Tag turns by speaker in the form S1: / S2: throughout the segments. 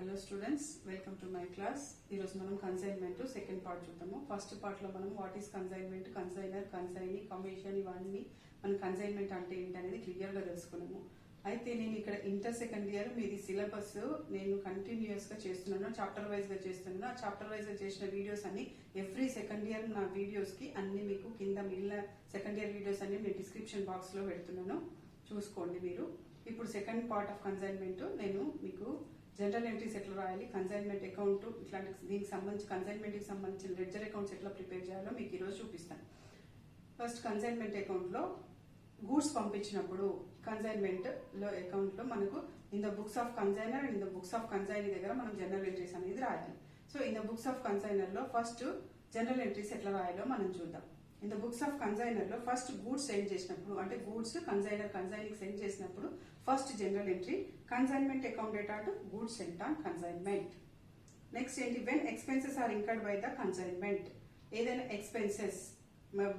S1: Hello students, welcome to my class. ఈరోజు మనం consignment second part చూద్దాము. ఫస్ట్ పార్ట్ లో మనం what is consignment, consignor, consignee, commission ఇవన్నీ మన కన్సైన్మెంట్ అంటే ఏంటి అనేది క్లియర్ గా తెలుసుకున్నాము. అయితే నేను ఇక్కడ ఇంటర్ సెకండ్ ఇయర్ మీది సిలబస్ నేను కంటిన్యూస్ గా చేస్తున్నాను, చాప్టర్ వైజ్ గా చేస్తున్నాను. ఆ చాప్టర్ వైజ్ గా చేసిన వీడియోస్ అన్ని ఎవ్రీ సెకండ్ ఇయర్ నా వీడియోస్ కి అన్ని మీకు కింద మిగిలిన సెకండ్ ఇయర్ వీడియోస్ అన్ని నేను డిస్క్రిప్షన్ బాక్స్ లో పెడుతున్నాను, చూసుకోండి మీరు. ఇప్పుడు సెకండ్ పార్ట్ ఆఫ్ కన్సైన్మెంట్ నేను మీకు జనరల్ ఎంట్రీస్ ఎట్లా రాయాలి, కన్సైన్మెంట్ అకౌంట్ ఇట్లాంటి దీనికి సంబంధించి కన్సైన్మెంట్ కి సంబంధించిన లెడ్జర్ అకౌంట్స్ ఎట్లా ప్రిపేర్ చేయాలో మీకు ఈరోజు చూపిస్తాను. ఫస్ట్ కన్సైన్మెంట్ అకౌంట్ లో గూడ్స్ పంపించినప్పుడు కన్సైన్మెంట్ లో అకౌంట్ లో మనకు in the books of consignor and in the books of consignee దగ్గర మనం జనరల్ ఎంట్రీస్ అనేది రాయాలి. So in the books of consignor లో ఫస్ట్ జనరల్ ఎంట్రీస్ ఎట్లా రాయాలో మనం చూద్దాం. In the books of consignor లో ఫస్ట్ గూడ్స్ సెండ్ చేసినప్పుడు, అంటే గూడ్స్ కన్సైనర్ కన్సైనీకి సెండ్ చేసినప్పుడు first general entry consignment account data to goods sent on consignment. Next ఏంటి, when expenses are incurred by the consignment. ఏదైనా ఎక్స్పెన్సెస్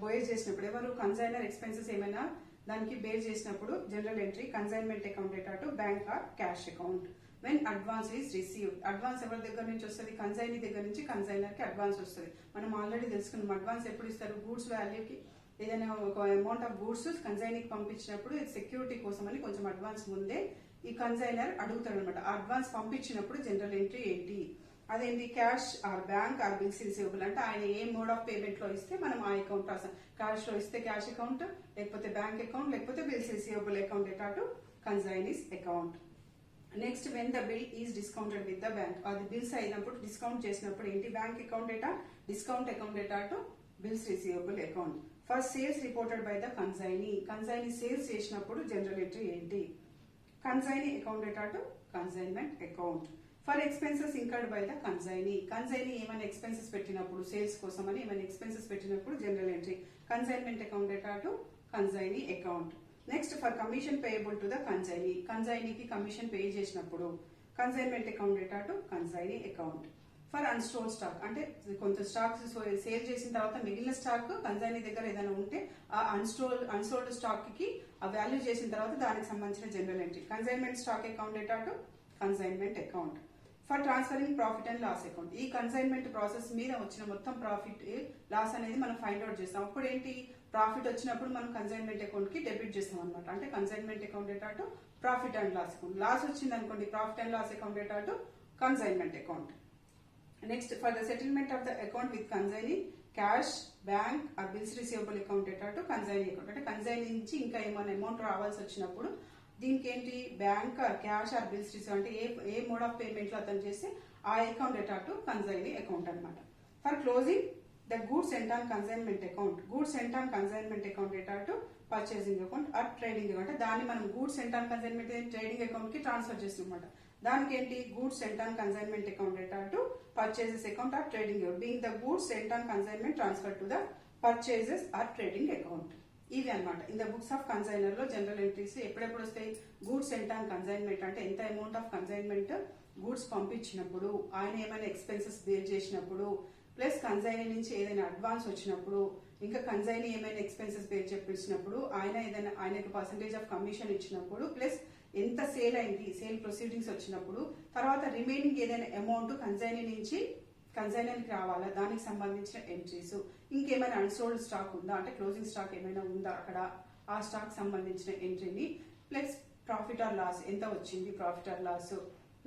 S1: బేర్ చేసినప్పుడు, ఎవరు consignor expenses ఏమైనా దానికి బేర్ చేసినప్పుడు general entry consignment account data to bank or cash account. When advance is received, advance ఎవరి దగ్గర నుంచి వస్తుంది, కన్సైనీ దగ్గర నుంచి కన్సైనర్ కి అడ్వాన్స్ వస్తుంది. మనం ఆల్రెడీ తెలుసుకున్నాం అడ్వాన్స్ ఎప్పుడు ఇస్తారు, గూడ్స్ వాల్యూకి ఏదైనా ఒక అమౌంట్ ఆఫ్ గూడ్స్ కన్సైనీకి పంపించినప్పుడు సెక్యూరిటీ కోసం అని కొంచెం అడ్వాన్స్ ముందే ఈ కన్సైనర్ అడుగుతాడు అనమాట. అడ్వాన్స్ పంపించినప్పుడు జనరల్ ఎంట్రీ ఏంటి, అదేంటి cash or bank or bills receivable. అంటే ఆయన ఏ మోడ్ ఆఫ్ పేమెంట్ లో ఇస్తే మనం ఆ అకౌంట్ రాసాం. క్యాష్ లో ఇస్తే క్యాష్ అకౌంట్, లేకపోతే బ్యాంక్ అకౌంట్, లేకపోతే bills receivable account data to consignee's account. Next when the bill is discounted with the bank, అది బిల్స్ అయినప్పుడు డిస్కౌంట్ చేసినప్పుడు ఏంటి, bank account debtor discount account data to bills receivable account. First sales reported by the consignee, consignee sales చేసినప్పుడు general entry ఏంటి, consignee account data to consignment account. For expenses incurred by the consignee, consignee ఏమైనా expenses పెట్టినప్పుడు sales కోసం అని ఏమైనా expenses పెట్టినప్పుడు journal entry consignment account data to consignee account. Next for commission payable to the consignee, కన్సైనీకి commission pay చేసినప్పుడు consignment account data to consignee account. For unsold stock, అంటే కొంత స్టాక్ సేల్ చేసిన తర్వాత మిగిలిన స్టాక్ కన్సైనీ దగ్గర ఏదైనా ఉంటే ఆ అన్సోల్డ్ స్టాక్ కి ఆ వాల్యూ చేసిన తర్వాత దానికి సంబంధించిన general entry consignment stock account data to consignment account. For transferring profit and loss account, ఈ కన్సైన్మెంట్ ప్రాసెస్ మీద వచ్చిన మొత్తం ప్రాఫిట్ లాస్ అనేది మనం ఫైండ్ అవుట్ చేస్తాం. అప్పుడు ఏంటి, ప్రాఫిట్ వచ్చినప్పుడు మనం కన్సైన్మెంట్ అకౌంట్ కి డెబిట్ చేస్తాం అనమాట. అంటే consignment account data to profit and loss account. Loss వచ్చింది అనుకోండి, profit and loss account data to consignment account. Next for the settlement of the account with consignee cash bank or bills receivable account data to consignee account. అంటే consignee నుంచి ఇంకా ఏమైనా amount రావాల్సి వచ్చినప్పుడు దీనికి ఏంటి, bank or cash or bills receive, అంటే ఏ మోడ్ ఆఫ్ పేమెంట్ లో అతను చేస్తే ఆ account data to consignee account అనమాట. For closing the goods sent on consignment account, goods sent on consignment account data to purchasing account or trading account. అంటే దాన్ని మనం goods sent on consignment trading account కి transfer చేస్తామన్నమాట. దానికి ఏంటి, goods sent on consignment account data to purchases account or trading account. Being the goods sent on consignment transfer to the purchases or trading account. ఇవి అనమాట in the books of consignor లో general entries ఎప్పుడెప్పుడు వస్తాయి. Goods sent on consignment అంటే ఎంత amount of consignment goods పంపించినప్పుడు, ఆయన ఏమైనా ఎక్స్పెన్సెస్ బేర్ చేసినప్పుడు, ప్లస్ కన్సైనీ నుంచి ఏదైనా అడ్వాన్స్ వచ్చినప్పుడు, ఇంకా కన్సైనీ ఏమైనా ఎక్స్పెన్సెస్ బేర్ చెప్పించినప్పుడు, ఆయనకు పర్సంటేజ్ ఆఫ్ కమిషన్ ఇచ్చినప్పుడు, ప్లస్ ఎంత సేల్ అయింది, సేల్ ప్రొసీడింగ్స్ వచ్చినప్పుడు, తర్వాత రిమైనింగ్ ఏదైనా అమౌంట్ కన్సైనీ నుంచి కన్సైనర్కి రావాలా, దానికి సంబంధించిన ఎంట్రీస్. ఇంకేమైనా అన్సోల్డ్ స్టాక్ ఉందా, అంటే క్లోజింగ్ స్టాక్ ఏమైనా ఉందా అక్కడ, ఆ స్టాక్ సంబంధించిన ఎంట్రీని, ప్లస్ ప్రాఫిట్ ఆర్ లాస్ ఎంత వచ్చింది, profit or loss,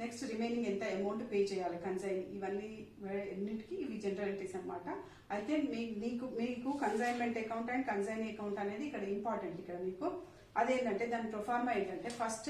S1: next remaining ఎంత అమౌంట్ పే చేయాలి కన్సైనీ, ఇవన్నీ ఎన్నిటికి ఇవి జనరల్ ఎంట్రీస్ అనమాట. అయితే మీకు consignment account and consignee account అనేది ఇక్కడ ఇంపార్టెంట్. ఇక్కడ మీకు అదేంటంటే దాని ప్రొఫార్మా ఏంటంటే, ఫస్ట్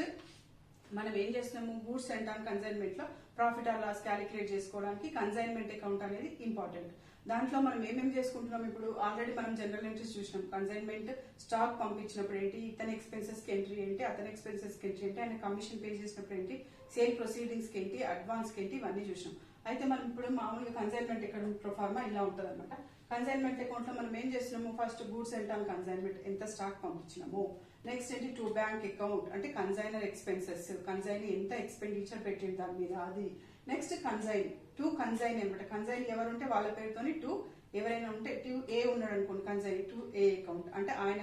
S1: మనం ఏం చేస్తున్నాము, గూడ్స్ సెంట్ ఆన్ కన్సైన్మెంట్ లో ప్రాఫిట్ ఆర్ లాస్ క్యాలిక్యులేట్ చేసుకోవడానికి కన్సైన్మెంట్ అకౌంట్ అనేది ఇంపార్టెంట్. దాంట్లో మనం ఏమేమి చేసుకుంటున్నాం, ఇప్పుడు ఆల్రెడీ మనం జనరల్ ఎంట్రీస్ చూసినాం. కన్సైన్మెంట్ స్టాక్ పంపించినప్పుడు ఏంటి, ఇతని ఎక్స్పెన్సెస్ కి ఎంట్రీ ఏంటి, అతని ఎక్స్పెన్సెస్ కి ఎంట్రీ ఏంటి, ఆయన కమిషన్ పే చేసినప్పుడు ఏంటి, సేల్ ప్రొసీడింగ్స్ కి ఏంటి, అడ్వాన్స్ కి ఏంటి, ఇవన్నీ చూసినాం. అయితే మనం ఇప్పుడు మామూలుగా కన్సైన్మెంట్ అకౌంట్ ప్రొఫార్మా ఇలా ఉంటుంది అనమాట. కన్సైన్మెంట్ అకౌంట్ లో మనం ఏం చేస్తున్నాము, first goods sent on consignment ఎంత స్టాక్ పంపించినాము, నెక్స్ట్ ఏంటి టు బ్యాంక్ అకౌంట్ అంటే కన్సైనర్ ఎక్స్పెన్సెస్, కన్సైనీ ఎంత ఎక్స్పెండిచర్ పెట్టింది దాని మీద అది. నెక్స్ట్ కన్సైన్ టు కన్సైన్ అనమాట. కన్సైన్ ఎవరుంటే వాళ్ళ పేరుతోని టు, ఎవరైనా ఉంటే టు ఏ ఉన్నాడు అనుకోండి, కన్సైన్ టు ఏ అకౌంట్ అంటే ఆయన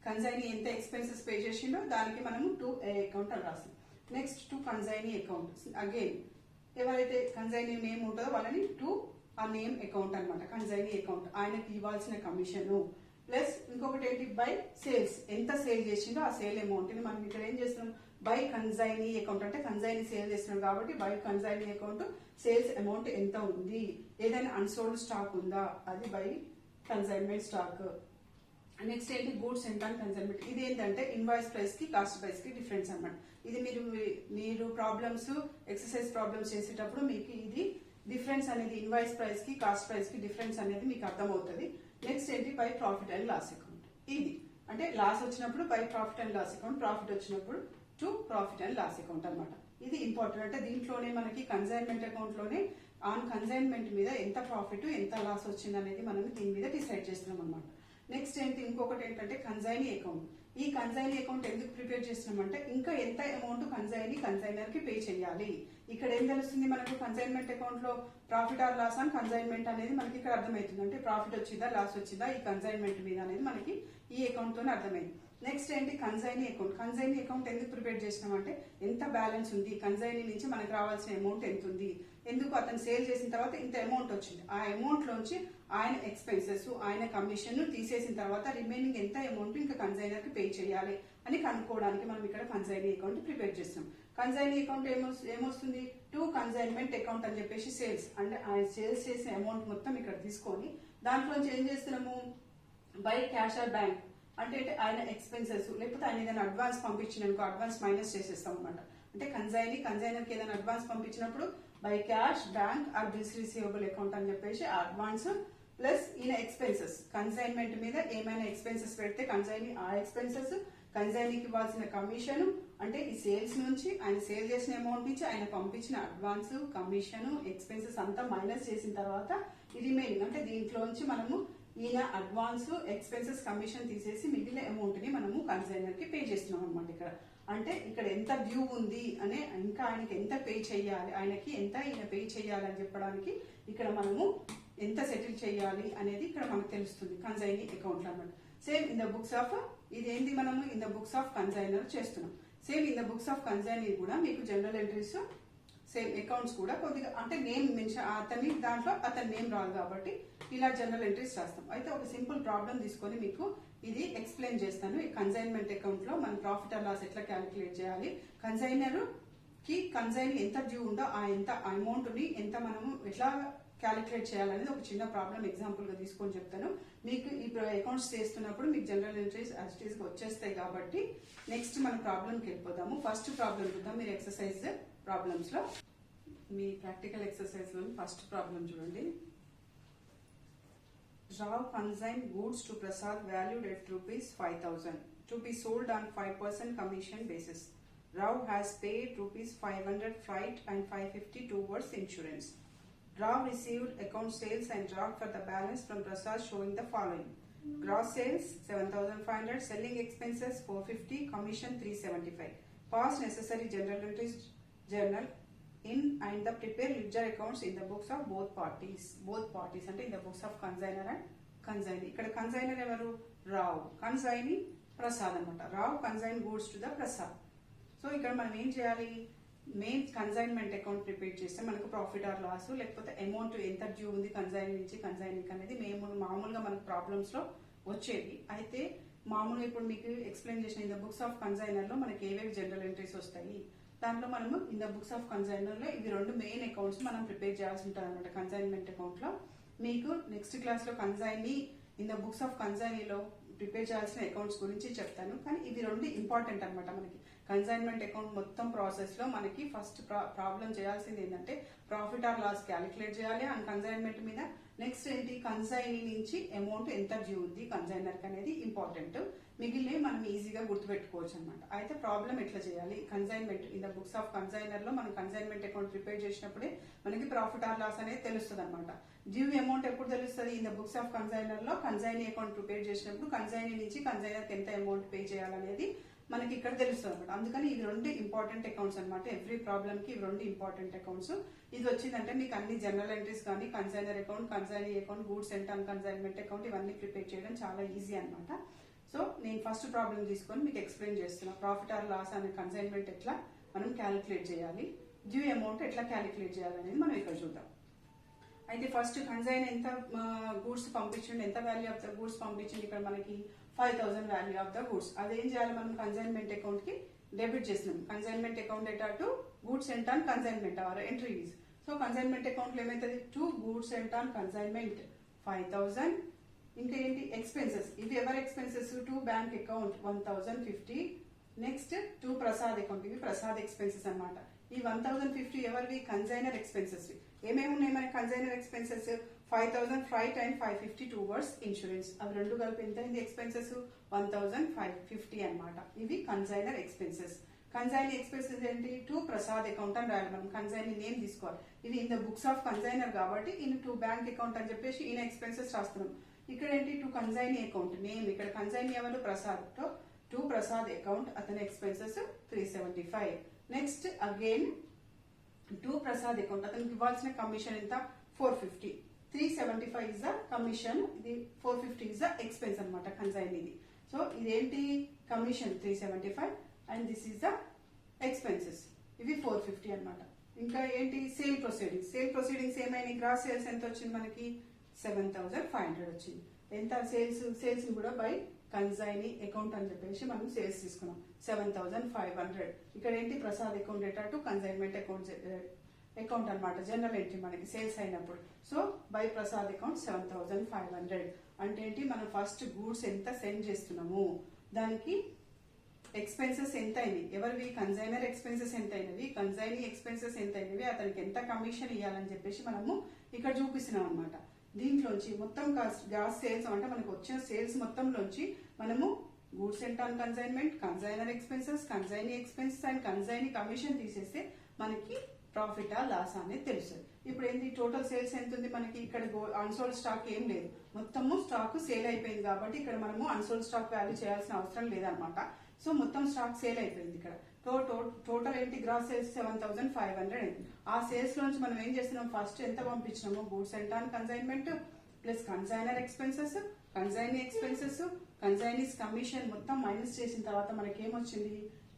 S1: కన్సైనీ ఎంత ఎక్స్పెన్సెస్ పే చేసిండో దానికి మనము టు ఏ అకౌంట్ అని రాస్తాం. Next to consignee account, again ఎవరైతే కన్సైనీ నేమ్ ఉంటుందో వాళ్ళని టు ఆ నేమ్ అకౌంట్ అనమాట, కన్సైనీ అకౌంట్. ఆయనకి ఇవ్వాల్సిన కమిషన్ ప్లస్ ఇంకొకటి ఏంటి బై సేల్స్, ఎంత సేల్ చేసిందో ఆ సేల్ అమౌంట్ ని మనం ఇక్కడ ఏం చేస్తున్నాం, బై కన్సైనీ అకౌంట్ అంటే కన్సైనీ సేల్ చేస్తున్నాం కాబట్టి by consignee account sales amount ఎంత ఉంది, ఏదైనా అన్సోల్డ్ స్టాక్ ఉందా, అది బై కన్సైన్మెంట్ స్టాక్. నెక్స్ట్ ఏంటి గూడ్స్ ఎంట్ అండ్ కన్సైన్మెంట్. ఇది ఏంటంటే ఇన్వాయిస్ ప్రైస్ కి కాస్ట్ ప్రైస్ కి డిఫరెన్స్ అన్నమాట. ఇది మీరు ప్రాబ్లమ్స్ ఎక్సర్సైజ్ ప్రాబ్లమ్స్ చేసేటప్పుడు మీకు ఇది డిఫరెన్స్ అనేది ఇన్వాయిస్ ప్రైస్ కి కాస్ట్ ప్రైస్ కి డిఫరెన్స్ అనేది మీకు అర్థమవుతుంది. నెక్స్ట్ ఏంటి by profit and loss account. ఇది అంటే లాస్ వచ్చినప్పుడు by profit and loss account, profit వచ్చినప్పుడు to profit and loss account అనమాట. ఇది ఇంపార్టెంట్. అంటే దీంట్లోనే మనకి కన్సైన్మెంట్ అకౌంట్ లోనే ఆన్ కన్సైన్మెంట్ మీద ఎంత ప్రాఫిట్ ఎంత లాస్ వచ్చింది అనేది మనం దీని మీద డిసైడ్ చేస్తున్నాం అనమాట. నెక్స్ట్ ఏంటి ఇంకొకటి ఏంటంటే కన్సైనీ అకౌంట్. ఈ కన్సైనీ అకౌంట్ ఎందుకు ప్రిపేర్ చేస్తున్నామంటే ఇంకా ఎంత అమౌంట్ కన్సైనర్ కి పే చేయాలి. ఇక్కడ ఏం తెలుస్తుంది మనకు కన్సైన్మెంట్ అకౌంట్ లో ప్రాఫిట్ ఆర్ లాస్ అని కన్సైన్మెంట్ అనేది మనకి ఇక్కడ అర్థమవుతుంది. అంటే ప్రాఫిట్ వచ్చిందా లాస్ వచ్చిందా ఈ కన్సైన్మెంట్ మీద అనేది మనకి ఈ అకౌంట్ తోనే అర్థమైంది. నెక్స్ట్ ఏంటి కన్సైనీ అకౌంట్. కన్సైనీ అకౌంట్ ఎందుకు ప్రిపేర్ చేసినామంటే ఎంత బ్యాలెన్స్ ఉంది, కన్సైనీ నుంచి మనకు రావాల్సిన అమౌంట్ ఎంత ఉంది, ఎందుకు అతను సేల్ చేసిన తర్వాత ఇంత అమౌంట్ వచ్చింది, ఆ అమౌంట్ లోంచి ఆయన ఎక్స్పెన్సెస్ ఆయన కమిషన్ తీసేసిన తర్వాత రిమైనింగ్ ఎంత అమౌంట్ ఇంకా కన్సైనర్ కి పే చేయాలి అని కనుక్కోవడానికి మనం ఇక్కడ కన్సైనీ అకౌంట్ ప్రిపేర్ చేస్తాం. కన్సైనీ అకౌంట్ ఏమొస్తుంది టు కన్సైన్మెంట్ అకౌంట్ అని చెప్పేసి సేల్స్ అంటే ఆయన సేల్స్ చేసే అమౌంట్ మొత్తం ఇక్కడ తీసుకొని దాంట్లోంచి ఏం చేస్తున్నాము బై క్యాష్ ఆర్ బ్యాంక్ అంటే ఆయన ఎక్స్పెన్సెస్ లేకపోతే ఆయన ఏదైనా అడ్వాన్స్ పంపించిననుకో అడ్వాన్స్ మైనస్ చేసేస్తాం అనమాట. అంటే కన్సైనర్ కి ఏదైనా అడ్వాన్స్ పంపించినప్పుడు by cash bank or bills receivable account అని చెప్పేసి అడ్వాన్స్ ప్లస్ ఈయన ఎక్స్పెన్సెస్ కన్సైన్మెంట్ మీద ఏమైనా ఎక్స్పెన్సెస్ పెడితే కన్సైనీ ఆ ఎక్స్పెన్సెస్ కన్సైనీకి ఇవ్వాల్సిన కమిషన్ అంటే ఈ సేల్స్ నుంచి ఆయన సేల్ చేసిన అమౌంట్ నుంచి ఆయన పంపించిన అడ్వాన్స్ కమిషన్ ఎక్స్పెన్సెస్ అంతా మైనస్ చేసిన తర్వాత రిమైనింగ్ అంటే దీంట్లోంచి మనము ఈయన అడ్వాన్స్ ఎక్స్పెన్సెస్ కమిషన్ తీసేసి మిగిలిన అమౌంట్ ని మనము కన్సైనర్ కి పే చేస్తున్నాం అనమాట. ఇక్కడ అంటే ఇక్కడ ఎంత డ్యూ ఉంది అనే ఇంకా ఆయనకి ఎంత పే చేయాలి, ఆయనకి ఎంత ఈయన పే చేయాలి అని చెప్పడానికి ఇక్కడ మనము ఎంత సెటిల్ చేయాలి అనేది ఇక్కడ మనకు తెలుస్తుంది కన్సైనీ అకౌంట్ లో అనమాట. Same in the books of ఇదేంటి మనము in the books of consignor చేస్తున్నాం. Same in the books of consignee కూడా మీకు జనరల్ ఎంట్రీస్ సేమ్ అకౌంట్స్ కూడా కొద్దిగా అంటే నేమ్ మెన్షన్ అతని దాంట్లో అతని నేమ్ రాదు కాబట్టి ఇలా జనరల్ ఎంట్రీస్ రాస్తాం. అయితే ఒక సింపుల్ ప్రాబ్లం తీసుకొని మీకు ఇది ఎక్స్ప్లెయిన్ చేస్తాను. ఈ కన్సైన్మెంట్ అకౌంట్ లో మన ప్రాఫిట్ ఆర్ లాస్ ఎట్లా క్యాలిక్యులేట్ చేయాలి, కన్సైనర్ కి కన్సైన్ ఎంత డ్యూ ఉందో ఆ ఎంత అమౌంట్ ని ఎంత మనము ఎట్లా క్యాలిక్యులేట్ చేయాలనేది ఒక చిన్న ప్రాబ్లం ఎగ్జాంపుల్ గా తీసుకొని చెప్తాను. మీకు ఈ అకౌంట్స్ చేస్తున్నప్పుడు మీకు జనరల్ ఎంట్రీస్ యాజ్ వచ్చేస్తాయి కాబట్టి నెక్స్ట్ మన ప్రాబ్లంకి వెళ్ళిపోదాము. ఫస్ట్ ప్రాబ్లం చూద్దాం. మీరు ఎక్సర్సైజ్ ప్రాబ్లమ్స్ లో మీ ప్రాక్టికల్ ఎక్సర్సైజ్ లో ఫస్ట్ ప్రాబ్లం చూడండి. Rao consigned goods to Prasad valued at ₹5,000 to be sold on 5% commission basis. Rao has paid ₹500 freight and $550 towards insurance. Rao received account sales and draft for the balance from Prasad showing the following. Gross sales 7,500, selling expenses 450, commission 375. Past necessary general entries journal in and the prepare ledger accounts in the books of both parties అంటే in the books of consignor and consignee. ఇక్కడ consignor ఎవరు Rao, consignee Prasad అనమాట. Rao consign goods to the Prasad. So ఇక్కడ మనం ఏం చేయాలి, main consignment account prepare చేస్తే మనకు ప్రాఫిట్ ఆర్ లాస్ లేకపోతే అమౌంట్ ఎంత డ్యూ ఉంది కన్సైనీ నుంచి కన్సైనీకి అనేది మేము మామూలుగా మనకు ప్రాబ్లమ్స్ లో వచ్చేది. అయితే మామూలుగా ఇప్పుడు మీకు ఎక్స్ప్లెయిన్ చేసిన in the books of consignor లో మనకి ఏవేవి జనరల్ ఎంట్రీస్ వస్తాయి, దాంట్లో మనము in the books of consignor లో ఇవి రెండు మెయిన్ అకౌంట్స్ మనం ప్రిపేర్ చేయాల్సి ఉంటుంది అనమాట. కన్సైన్మెంట్ అకౌంట్ లో మీకు నెక్స్ట్ క్లాస్ లో consignee in the books of కన్సైనీలో ప్రిపేర్ చేయాల్సిన అకౌంట్స్ గురించి చెప్తాను. కానీ ఇవి రెండు ఇంపార్టెంట్ అనమాట. మనకి కన్సైన్మెంట్ అకౌంట్ మొత్తం ప్రాసెస్ లో మనకి ఫస్ట్ ప్రాబ్లం చేయాల్సింది ఏంటంటే ప్రాఫిట్ ఆర్ లాస్ క్యాలిక్యులేట్ చేయాలి అండ్ కన్సైన్మెంట్ మీద. నెక్స్ట్ ఏంటి కన్సైనీ నుంచి అమౌంట్ ఎంత డ్యూ ఉంది కన్సైనర్ అనేది ఇంపార్టెంట్. మిగిలినవి మనం ఈజీగా గుర్తుపెట్టుకోవచ్చు అనమాట. అయితే ప్రాబ్లం ఎట్లా చేయాలి, consignment in the books of consignor లో మనం కన్సైన్మెంట్ అకౌంట్ ప్రిపేర్ చేసినప్పుడే మనకి ప్రాఫిట్ ఆర్ లాస్ అనేది తెలుస్తుంది అనమాట. డ్యూ అమౌంట్ ఎప్పుడు తెలుస్తుంది, in the books of consignor లో కన్సైనీ అకౌంట్ ప్రిపేర్ చేసినప్పుడు కన్సైనీ నుంచి కన్సైనర్ ఎంత అమౌంట్ పే చేయాలనేది మనకి ఇక్కడ తెలుస్తుంది అనమాట. అందుకని ఇవి రెండు ఇంపార్టెంట్ అకౌంట్స్ అనమాట. ఎవ్రీ ప్రాబ్లమ్ కి ఇవి రెండు ఇంపార్టెంట్ అకౌంట్స్. ఇది వచ్చిందంటే మీకు అన్ని జనరల్ ఎంట్రీస్ కానీ consignor account, consignee account, goods and consignment account ఇవన్నీ ప్రిపేర్ చేయడం చాలా ఈజీ అనమాట. సో నేను ఫస్ట్ ప్రాబ్లం తీసుకొని మీకు ఎక్స్ప్లెయిన్ చేస్తున్నా ప్రాఫిట్ ఆర్ లాస్ అనే కన్సైన్మెంట్ ఎట్లా మనం క్యాలిక్యులేట్ చేయాలి. డ్యూ అమౌంట్ ఎట్లా క్యాలిక్యులేట్ చేయాలనేది మనం ఇక్కడ చూద్దాం. అయితే ఫస్ట్ కన్సైన్ ఎంత గూడ్స్ పంపించండి, ఎంత వాల్యూ ఆఫ్ ద గూడ్స్ పంపించండి, ఇక్కడ మనకి 5000 వాల్యూ ఆఫ్ ద గూడ్స్. అదేం చేయాలి, మనం కన్సైన్మెంట్ అకౌంట్ కి డెబిట్ చేస్తున్నాం. Consignment account data to goods sent on consignment our entries. So consignment account లో ఏమైతుంది, to goods sent on consignment 5000. ఇంకా ఏంటి ఎక్స్పెన్సెస్, ఇవి ఎవరి expenses, to bank account 1050. Next to Prasad account, ఇవి ప్రసాద్ ఎక్స్పెన్సెస్ అన్నమాట. ఈ 1050 ఎవరివి, కన్సైనర్ ఎక్స్పెన్సెస్. ఏమేమి ఉన్నాయి మనకి consignor expenses, 5000 freight and 550 towards insurance. అవి రెండు కలిపి ఎంత అయింది ఎక్స్పెన్సెస్, 1550 అన్నమాట. ఇవి కన్సైనర్ ఎక్స్పెన్సెస్. కన్సైనీ ఎక్స్పెన్సెస్ ఏంటి, టు ప్రసాద్ అకౌంట్ అని రాయాలి మనం. కన్సైనీ నేమ్ తీసుకోవాలి. ఇది in the books of consignor కాబట్టి ఈయన టు బ్యాంక్ అకౌంట్ అని చెప్పేసి ఈయన ఎక్స్పెన్సెస్ రాస్తున్నాం. ఇక్కడ ఏంటి, టు కన్సైనీ అకౌంట్ నేమ్, ఇక్కడ కన్సైనీ ఎవరు, ప్రసాద్. టు ప్రసాద్ అకౌంట్ అతని expenses 375. Next again to Prasad account, అతనికి ఇవ్వాల్సిన కమిషన్ ఎంత, 450. 375 ఇస్ ద కమిషన్, ఇది 450 ఇస్ ద ఎక్స్పెన్స్ అనమాట కన్సైనీది. సో ఇదేంటి, commission 375 and this is the expenses, ఇవి 450 అనమాట. ఇంకా ఏంటి, సేల్ ప్రొసీడింగ్స్. సేల్ ప్రొసీడింగ్స్ ఏమైనా, గ్రాస్ సేల్స్ ఎంత వచ్చింది మనకి, 7500 వచ్చింది. ఎంత సేల్స్ కూడా బై కన్సైనీ అకౌంట్ అని చెప్పేసి మనం సేల్స్ తీసుకున్నాం 7500. ఇక్కడ ఏంటి, Prasad account data to consignment account అనమాట, జనరల్ ఎంట్రీ మనకి సేల్స్ అయినప్పుడు. సో బై ప్రసాద్ అకౌంట్ 7500 అంటే ఏంటి, మనం ఫస్ట్ గూడ్స్ ఎంత సెండ్ చేస్తున్నాము, దానికి ఎక్స్పెన్సెస్ ఎంత అయినాయి, ఎవరివి కన్సైనర్ ఎక్స్పెన్సెస్ ఎంత అయినవి, కన్సైనీ ఎక్స్పెన్సెస్ ఎంత అయినవి, అతనికి ఎంత కమిషన్ ఇవ్వాలని చెప్పేసి మనము ఇక్కడ చూపిస్తున్నాం అనమాట. దీంట్లోంచి మొత్తం గ్రాస్ సేల్స్ అంటే మనకు వచ్చిన సేల్స్ మొత్తంలోంచి మనము goods sent on consignment, consignor expenses, consignee expenses and consignee commission తీసేస్తే మనకి ప్రాఫిట్ ఆ లాస్ అనేది తెలుస్తుంది. ఇప్పుడు ఏంటి, టోటల్ సేల్స్ ఎంత ఉంది మనకి, ఇక్కడ అన్సోల్డ్ స్టాక్ ఏం లేదు, మొత్తము స్టాక్ సేల్ అయిపోయింది కాబట్టి ఇక్కడ మనము అన్సోల్డ్ స్టాక్ వాల్యూ చేయాల్సిన అవసరం లేదనమాట. సో మొత్తం స్టాక్ సేల్ అయిపోయింది. ఇక్కడ టోటల్ ఏంటి, గ్రాస్ సేల్స్ 7500 అయింది. ఆ సేల్స్ లోంచి మనం ఏం చేస్తున్నాం, ఫస్ట్ ఎంత పంపించినాము, goods sent on consignment plus consignor expenses, consignee expenses, consignee's commission మొత్తం మైనస్ చేసిన తర్వాత మనకి ఏమొచ్చింది,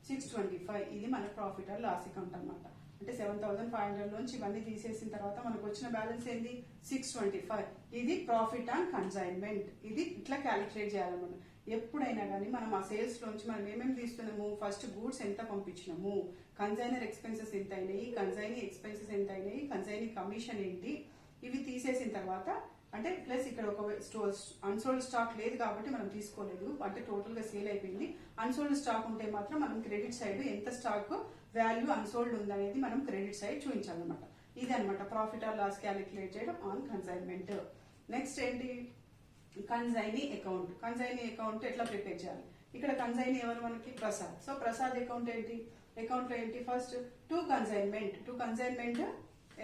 S1: 625. ఇది మన ప్రాఫిట్ ఆర్ లాస్ అకౌంట్ అనమాట. అంటే 7500 లోంచి ఇవన్నీ తీసేసిన తర్వాత మనకు వచ్చిన బ్యాలెన్స్ ఏంది, 625. ఇది ప్రాఫిట్ ఆన్ కన్సైన్మెంట్. ఇది ఇట్లా క్యాలిక్యులేట్ చేయాలన్నమాట. ఎప్పుడైనా కానీ మనం ఆ సేల్స్ లోంచి మనం ఏమేమి తీస్తున్నాము, ఫస్ట్ గూడ్స్ ఎంత పంపించినాము, కన్సైనర్ ఎక్స్పెన్సెస్ ఎంత అయినాయి, కన్సైనీ ఎక్స్పెన్సెస్ ఎంత అయినాయి, కన్సైనీ కమిషన్ ఏంటి, ఇవి తీసేసిన తర్వాత అంటే ప్లస్ ఇక్కడ ఒక అన్సోల్డ్ స్టాక్ లేదు కాబట్టి మనం తీసుకోలేదు, అంటే టోటల్ గా సేల్ అయిపోయింది. అన్సోల్డ్ స్టాక్ ఉంటే మాత్రం మనం క్రెడిట్ సైడ్ ఎంత స్టాక్ వాల్యూ అన్సోల్డ్ ఉందనేది మనం క్రెడిట్ సైడ్ చూపించాలన్నమాట. ఇది అనమాట ప్రాఫిట్ ఆర్ లాస్ క్యాలిక్యులేట్ చేయడం ఆన్ కన్సైన్మెంట్. నెక్స్ట్ ఏంటి, కన్సైనీ అకౌంట్. కన్సైనీ అకౌంట్ ఎట్లా ప్రిపేర్ చేయాలి, ఇక్కడ కన్సైనీ ఎవరు మనకి, ప్రసాద్. సో ప్రసాద్ అకౌంట్ ఏంటి, అకౌంట్ లో ఏంటి, ఫస్ట్ టు కన్సైన్మెంట్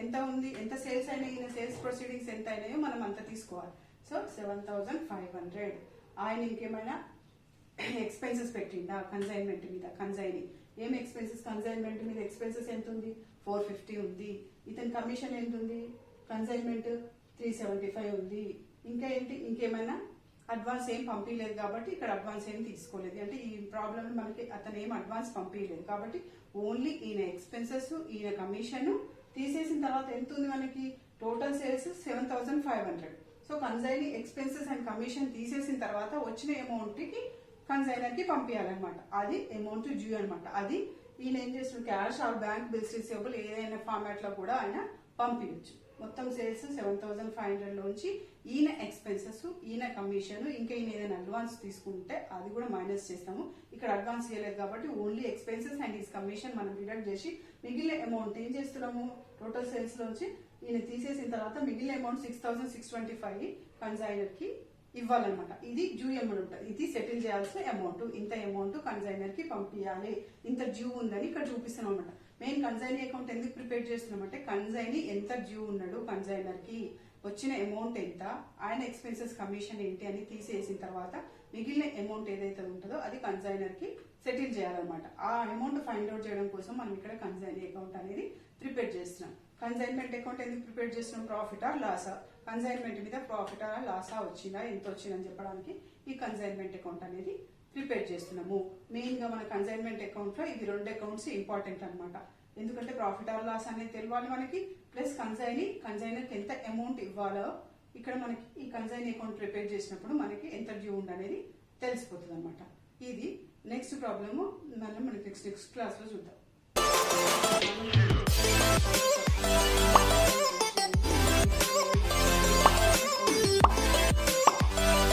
S1: ఎంత ఉంది, ఎంత సేల్స్ అయినాయి, ఈయన సేల్స్ ప్రొసీడింగ్స్ ఎంత అయినాయో మనం అంత తీసుకోవాలి. సో 7500. ఆయన ఇంకేమైనా ఎక్స్పెన్సెస్ పెట్టిందా కన్సైన్మెంట్ మీద, కన్సైనీ ఏం ఎక్స్పెన్సెస్, కన్సైన్మెంట్ మీద ఎక్స్పెన్సెస్ ఎంత ఉంది, 450 ఉంది. ఇతని కమిషన్ ఎంత ఉంది, కన్సైన్మెంట్ 375 ఉంది. ఇంకా ఏంటి, ఇంకేమైనా అడ్వాన్స్ ఏం పంపించలేదు కాబట్టి ఇక్కడ అడ్వాన్స్ ఏం తీసుకోలేదు. అంటే ఈ ప్రాబ్లం మనకి అతను ఏం అడ్వాన్స్ పంపించలేదు కాబట్టి ఓన్లీ ఈయన ఎక్స్పెన్సెస్, ఈయన కమిషన్ తీసేసిన తర్వాత ఎంత ఉంది మనకి, total sales 7500. So consignee expenses and commission తీసేసిన తర్వాత వచ్చిన అమౌంట్ కి కన్సైనర్ కి పంపించాలన్నమాట. అది అమౌంట్ డ్యూ అనమాట. అది ఈయన ఏం చేస్తున్నారు, cash or bank bills receivable ఏదైనా ఫార్మాట్ లో కూడా ఆయన పంపించచ్చు. మొత్తం సేల్స్ 7500 లోంచి ఈయన ఎక్స్పెన్సెస్, ఈయన కమిషన్, ఇంకా ఈయన ఏదైనా అడ్వాన్స్ తీసుకుంటే అది కూడా మైనస్ చేస్తాము. ఇక్కడ అడ్వాన్స్ చేయలేదు కాబట్టి only expenses and is commission మనం డిడక్ట్ చేసి మిగిలిన అమౌంట్ ఏం చేస్తున్నాము, టోటల్ సేల్స్ లోంచి ఈయన తీసేసిన తర్వాత మిగిలిన అమౌంట్ 6625 కన్సైనర్ కి ఇవ్వాలన్నమాట. ఇది డ్యూ అమౌంట్, ఇది సెటిల్ చేయాల్సిన అమౌంట్. ఇంత అమౌంట్ కన్సైనర్ కి పంపించాలి, ఇంత డ్యూ ఉందని ఇక్కడ చూపిస్తున్నాం అనమాట. మెయిన్ కన్సైనీ అకౌంట్ ఎందుకు ప్రిపేర్ చేస్తున్నామంటే కన్సైనీ ఎంత డ్యూ ఉన్నాడు, కన్సైనర్ కి వచ్చిన అమౌంట్ ఎంత, ఆయన ఎక్స్పెన్సెస్ కమిషన్ ఏంటి అని తీసేసిన తర్వాత మిగిలిన అమౌంట్ ఏదైతే ఉంటుందో అది కన్సైనర్ కి సెటిల్ చేయాలన్నమాట. ఆ అమౌంట్ ఫైండ్ అవుట్ చేయడం కోసం మనం ఇక్కడ కన్సైనీ అకౌంట్ అనేది ప్రిపేర్ చేస్తున్నాం. కన్సైన్మెంట్ అకౌంట్ ఎందుకు ప్రిపేర్ చేస్తున్నాం, ప్రాఫిట్ ఆర్ లాసా, కన్సైన్మెంట్ మీద ప్రాఫిట్ ఆర్ లాసా వచ్చిందా, ఎంత వచ్చిందని చెప్పడానికి ఈ కన్సైన్మెంట్ అకౌంట్ అనేది ప్రిపేర్ చేస్తున్నాము. మెయిన్ గా మన కన్సైన్మెంట్ అకౌంట్ లో ఇవి రెండు అకౌంట్స్ ఇంపార్టెంట్ అనమాట. ఎందుకంటే ప్రాఫిట్ ఆర్ లాస్ అనేది తెలియాలి మనకి, ప్లస్ కన్సైనర్కి ఎంత అమౌంట్ ఇవ్వాలో ఇక్కడ మనకి ఈ కన్సైన్ అకౌంట్ ప్రిపేర్ చేసినప్పుడు మనకి ఎంత డ్యూ ఉండనేది తెలిసిపోతుంది అనమాట. ఇది నెక్స్ట్ ప్రాబ్లమ్ మనకి నెక్స్ట్ క్లాస్ లో చూద్దాం.